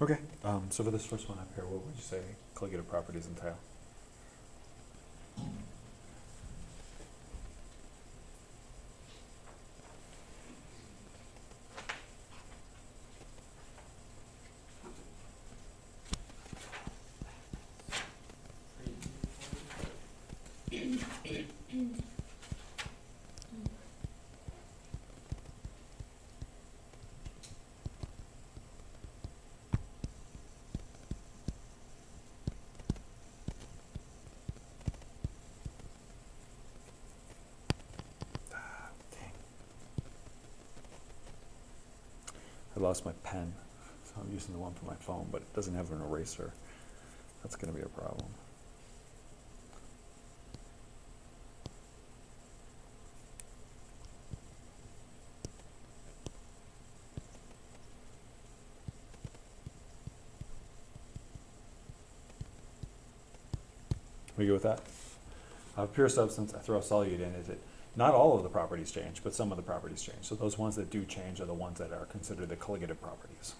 Okay, so for this first one up here, what would you say colligative properties entail? I lost my pen, so I'm using the one for my phone, but it doesn't have an eraser. That's gonna be a problem. We go with that? Pure substance, I throw a solute in, is it, not all of the properties change, but some of the properties change. So those ones that do change are the ones that are considered the colligative properties.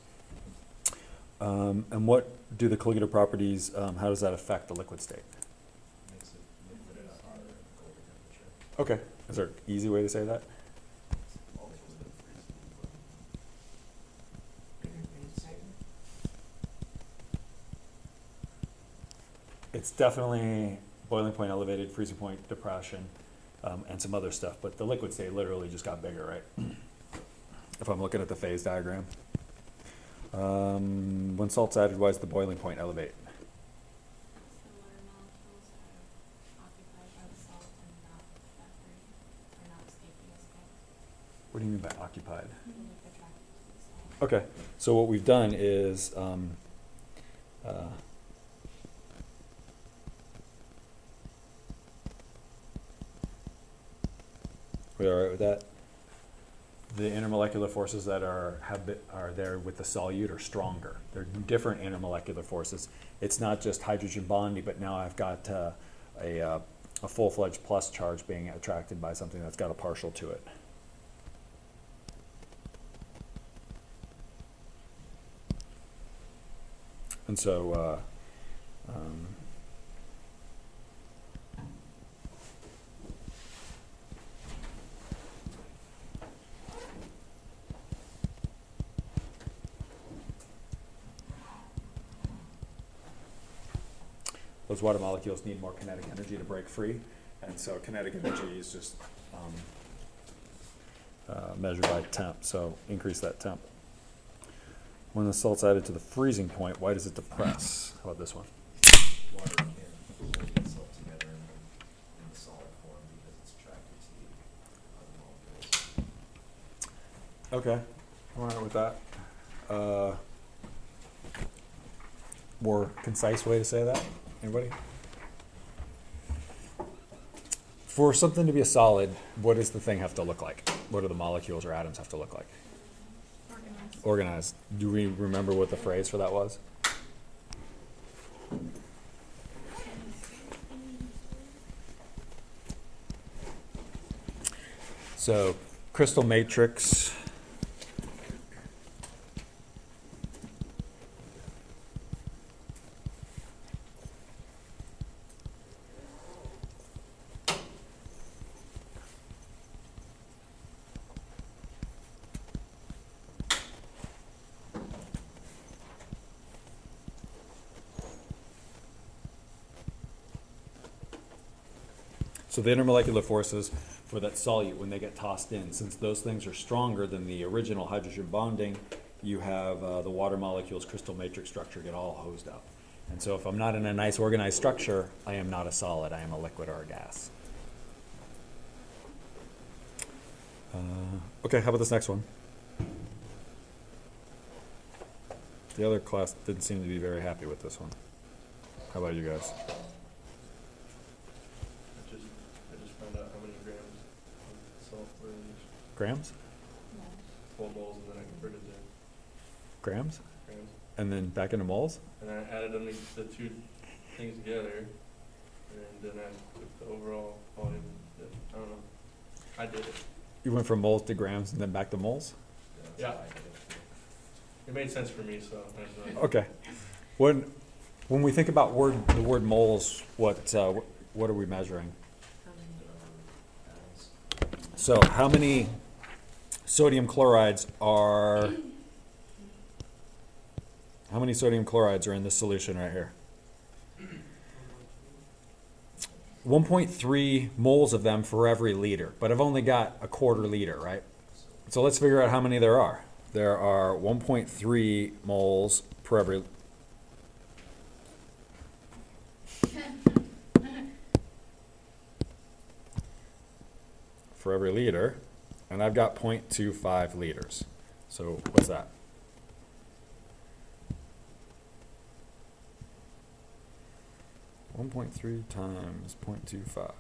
And what do the colligative properties, how does that affect the liquid state? Makes it liquid at a higher and colder temperature. Okay, is there an easy way to say that? Alters the freezing point. It's definitely boiling point elevated, freezing point depression, and some other stuff, but the liquid state literally just got bigger, right? If I'm looking at the phase diagram. When salt's added, why does the boiling point elevate? The water molecules are occupied by the salt and not evaporating, or not escaping as gas. What do you mean by occupied? Like attracted to the salt. Okay, so what we've done is, we all right with that? The intermolecular forces that are there with the solute are stronger. They're different intermolecular forces. It's not just hydrogen bonding, but now I've got a full-fledged plus charge being attracted by something that's got a partial to it. And so, those water molecules need more kinetic energy to break free, and so kinetic energy is just measured by temp, so increase that temp. When the salt's added to the freezing point, why does it depress? How about this one? Water can't hold itself together in the solid form because it's attracted to the other molecules. Okay, all right with that. More concise way to say that? Anybody? For something to be a solid, what does the thing have to look like? What do the molecules or atoms have to look like? Organized. Organized. Do we remember what the phrase for that was? So, crystal matrix. So the intermolecular forces for that solute when they get tossed in, since those things are stronger than the original hydrogen bonding, you have the water molecules crystal matrix structure get all hosed up. And so if I'm not in a nice organized structure, I am not a solid, I am a liquid or a gas. Okay, how about this next one? The other class didn't seem to be very happy with this one. How about you guys? I just found out how many grams of salt were used. Grams? No. 12 moles, and then I converted to Grams? grams. And then back into moles? And then I added them, the two things together, and then I took the overall volume. I don't know. I did it. You went from moles to grams and then back to moles? Yeah. That's why I did it too. It made sense for me, so I enjoyed it. Okay. When we think about the word moles, what are we measuring? So how many sodium chlorides are in this solution right here? 1.3 moles of them for every liter, but I've only got a quarter liter, right? So let's figure out how many there are. There are 1.3 moles per every. For every liter, and I've got 0.25 liters. So what's that? .3 times 0.25.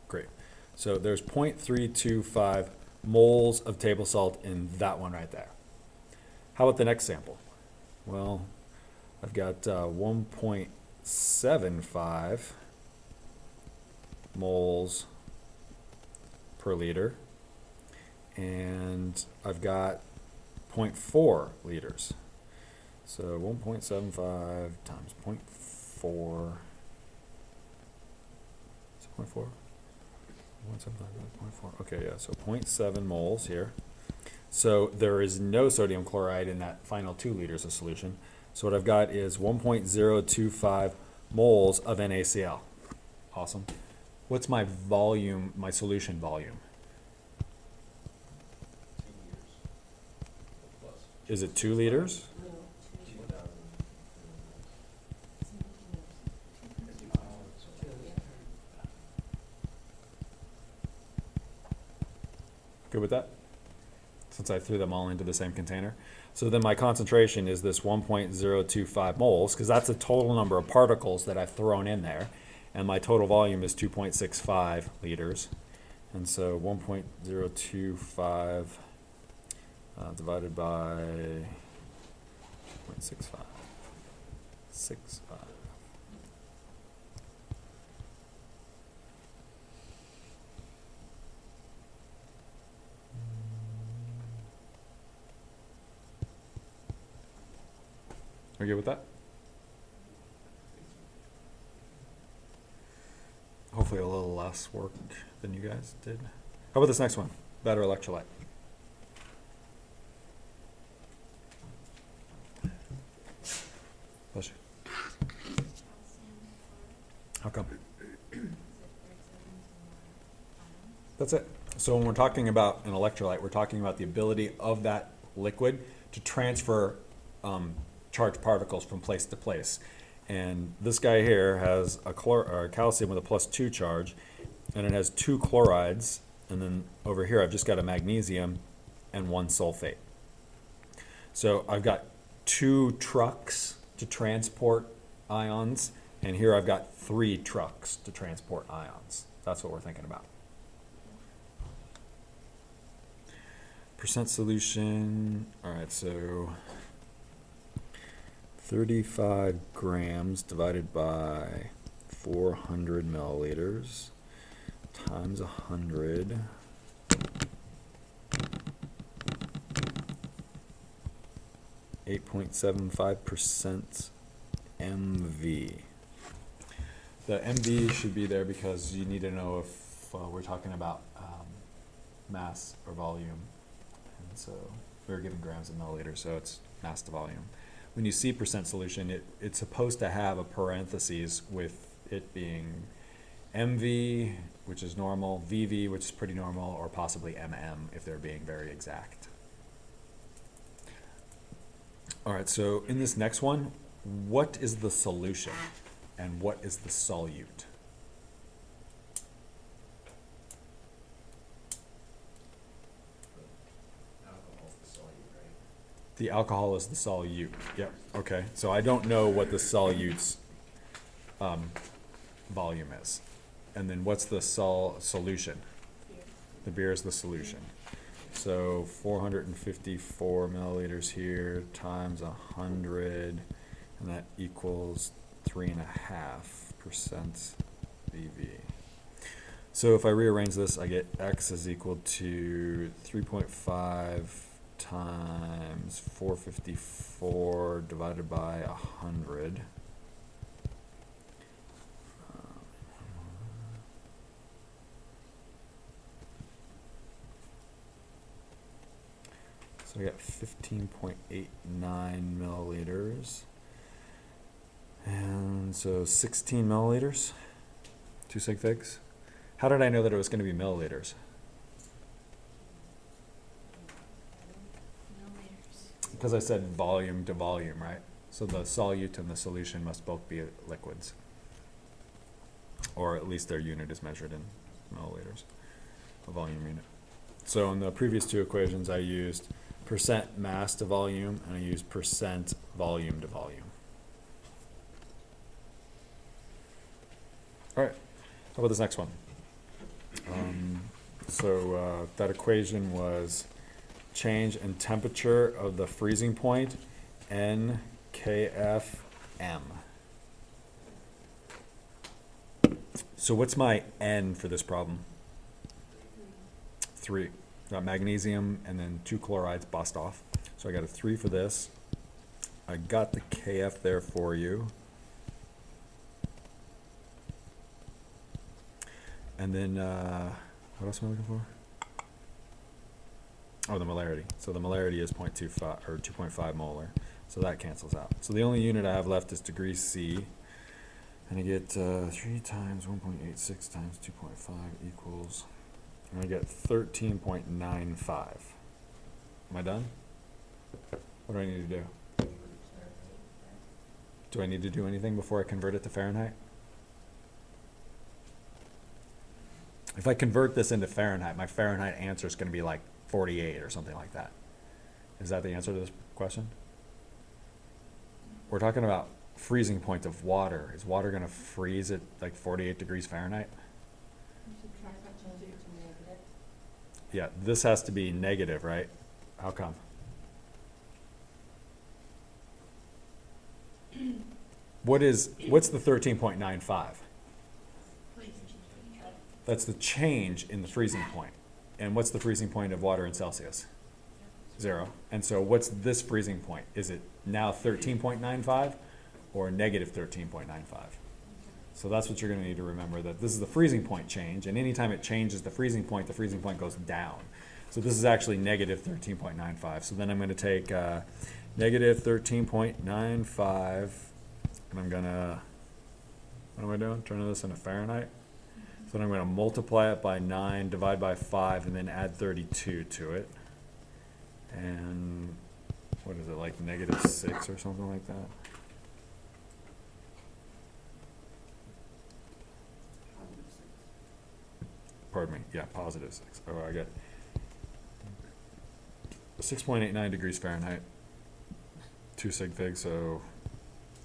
Great. So there's 0.325 moles of table salt in that one right there. How about the next sample? Well, I've got 1.75 moles per liter, and I've got 0.4 liters. So 1.75 times 0.4. Is it 0.4? 1.75 times 0.4. Okay, yeah, so 0.7 moles here. So there is no sodium chloride in that final 2 liters of solution. So what I've got is 1.025 moles of NaCl. Awesome. What's my volume, my solution volume? 2 years. Plus. Is it 2 liters? 2,000. Good with that? Since I threw them all into the same container. So then my concentration is this 1.025 moles, because that's the total number of particles that I've thrown in there. And my total volume is 2.65 liters. And so 1.025 divided by 0.65. 65. Are you good with that? Hopefully a little less work than you guys did. How about this next one? Better electrolyte. Bless you. How come? That's it. So when we're talking about an electrolyte, we're talking about the ability of that liquid to transfer charged particles from place to place. And this guy here has a calcium with a +2 charge, and it has 2 chlorides, and then over here I've just got a magnesium and 1 sulfate. So I've got 2 trucks to transport ions, and here I've got 3 trucks to transport ions. That's what we're thinking about. Percent solution, all right, so 35 grams divided by 400 milliliters times 100 . 8.75% MV. The MV should be there because you need to know if we're talking about mass or volume. And so we're given grams and milliliters, so it's mass to volume. When you see percent solution, it's supposed to have a parentheses with it being MV, which is normal, VV, which is pretty normal, or possibly MM if they're being very exact. All right, so in this next one, what is the solution and what is the solute? Alcohol's the solute, right? The alcohol is the solute. Yep. Okay. So I don't know what the solute's volume is, and then what's the solution? Beer. The beer is the solution. So 454 milliliters here times 100, and that equals 3.5% BV. So if I rearrange this, I get X is equal to 3.5 times 454 divided by 100. So we got 15.89 milliliters. And so 16 milliliters, 2 sig figs. How did I know that it was going to be milliliters? Milliliters. Because I said volume to volume, right? So the solute and the solution must both be liquids. Or at least their unit is measured in milliliters, a volume unit. So in the previous two equations, I used percent mass to volume, and I used percent volume to volume. All right, how about this next one? That equation was change in temperature of the freezing point, NKFM. So what's my N for this problem? 3. Got magnesium and then 2 chlorides bust off. So I got a 3 for this. I got the KF there for you. And then, what else am I looking for? Oh, the molarity. So the molarity is 0.25 or 2.5 molar. So that cancels out. So the only unit I have left is degrees C. And I get 3 times 1.86 times 2.5 equals, and I get 13.95. Am I done? What do I need to do? Do I need to do anything before I convert it to Fahrenheit? If I convert this into Fahrenheit, my Fahrenheit answer is going to be like 48 or something like that. Is that the answer to this question? We're talking about freezing point of water. Is water going to freeze at like 48 degrees Fahrenheit? Yeah, this has to be negative, right? How come? What's the 13.95? That's the change in the freezing point. And what's the freezing point of water in Celsius? 0. And so what's this freezing point? Is it now 13.95 or negative 13.95? So that's what you're going to need to remember, that this is the freezing point change, and anytime it changes the freezing point goes down. So this is actually negative 13.95. So then I'm going to take negative 13.95, and I'm going to, what am I doing? Turning this into Fahrenheit. So then I'm going to multiply it by 9, divide by 5, and then add 32 to it. And what is it, like negative 6 or something like that? Pardon me, yeah, positive 6. Oh, I get 6.89 degrees Fahrenheit, 2 sig fig, so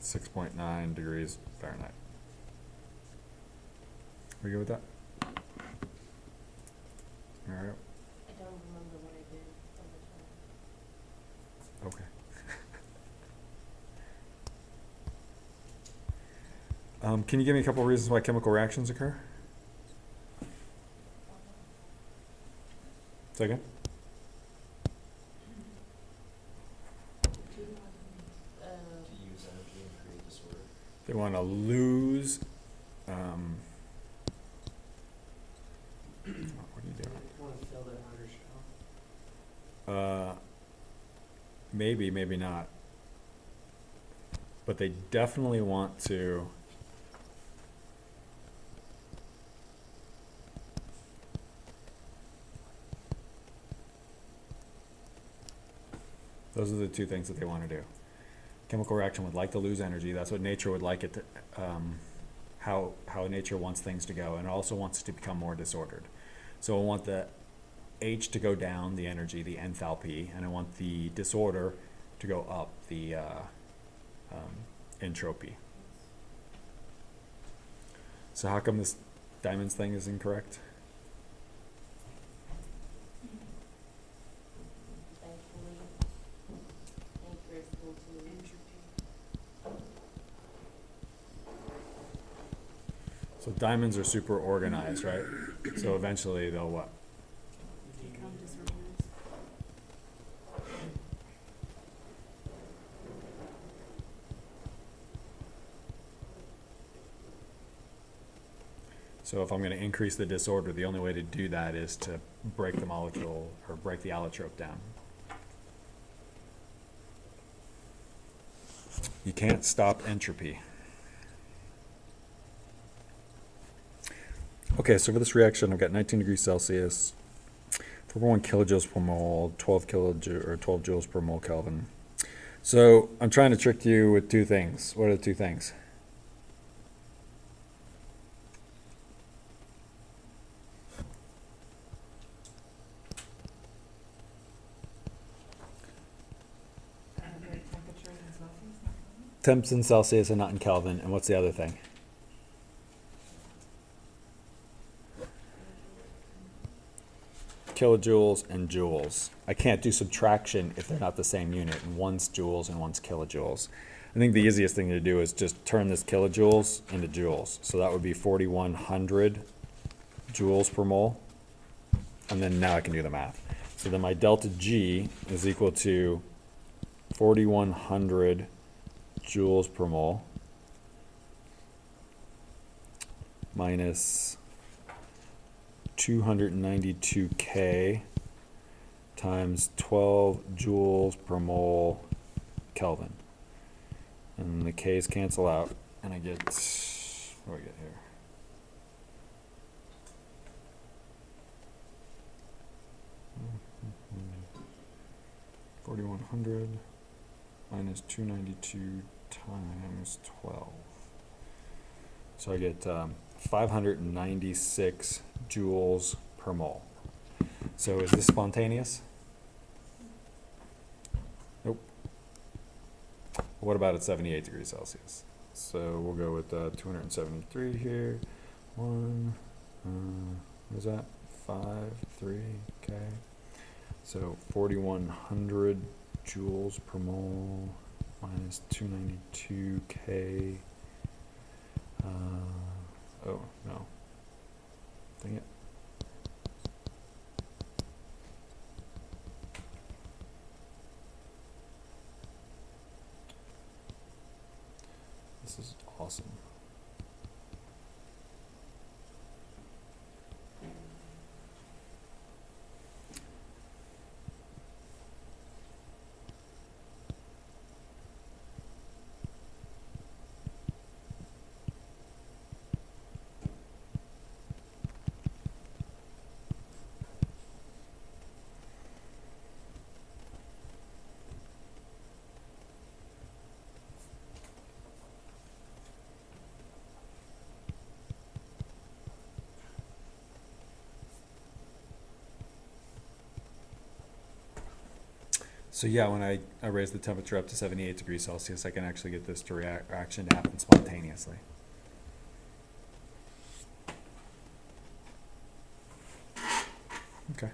6.9 degrees Fahrenheit. We good with that? All right. I don't remember what I did on the time. Okay. Can you give me a couple of reasons why chemical reactions occur? Say again? To use energy and create disorder. They want to lose. What are you doing? Want to fill that outer shell? Maybe, maybe not. But they definitely want to those are the two things that they want to do. Chemical reaction would like to lose energy. That's what nature would like it to, how nature wants things to go, and it also wants it to become more disordered. So I want the H to go down, the energy, the enthalpy, and I want the disorder to go up, the entropy. So how come this diamonds thing is incorrect? Thankfully, anchor is equal to So diamonds are super organized, right? So eventually they'll what? Become disorganized. So if I'm gonna increase the disorder, the only way to do that is to break the molecule, or break the allotrope down. You can't stop entropy. Okay, so for this reaction, I've got 19 degrees Celsius, 4.1 kilojoules per mole, 12 joules per mole Kelvin. So I'm trying to trick you with two things. What are the two things? Temps in Celsius and not in Kelvin. And what's the other thing? Kilojoules and joules. I can't do subtraction if they're not the same unit, and one's joules and one's kilojoules. I think the easiest thing to do is just turn this kilojoules into joules. So that would be 4,100 joules per mole. And then now I can do the math. So then my delta G is equal to 4,100 joules per mole minus 292K times 12 joules per mole Kelvin. And the K's cancel out, and I get, what do I get here? Mm-hmm. 4,100 minus 292 times 12. So I get 596 joules per mole. So is this spontaneous? Nope. What about at 78 degrees Celsius? So we'll go with 273 here. What is that? 5, 3, okay. So 4,100 joules per mole minus 292K. Oh, no. Dang it. This is awesome. So yeah, when I raise the temperature up to 78 degrees Celsius, I can actually get this reaction to happen spontaneously. Okay.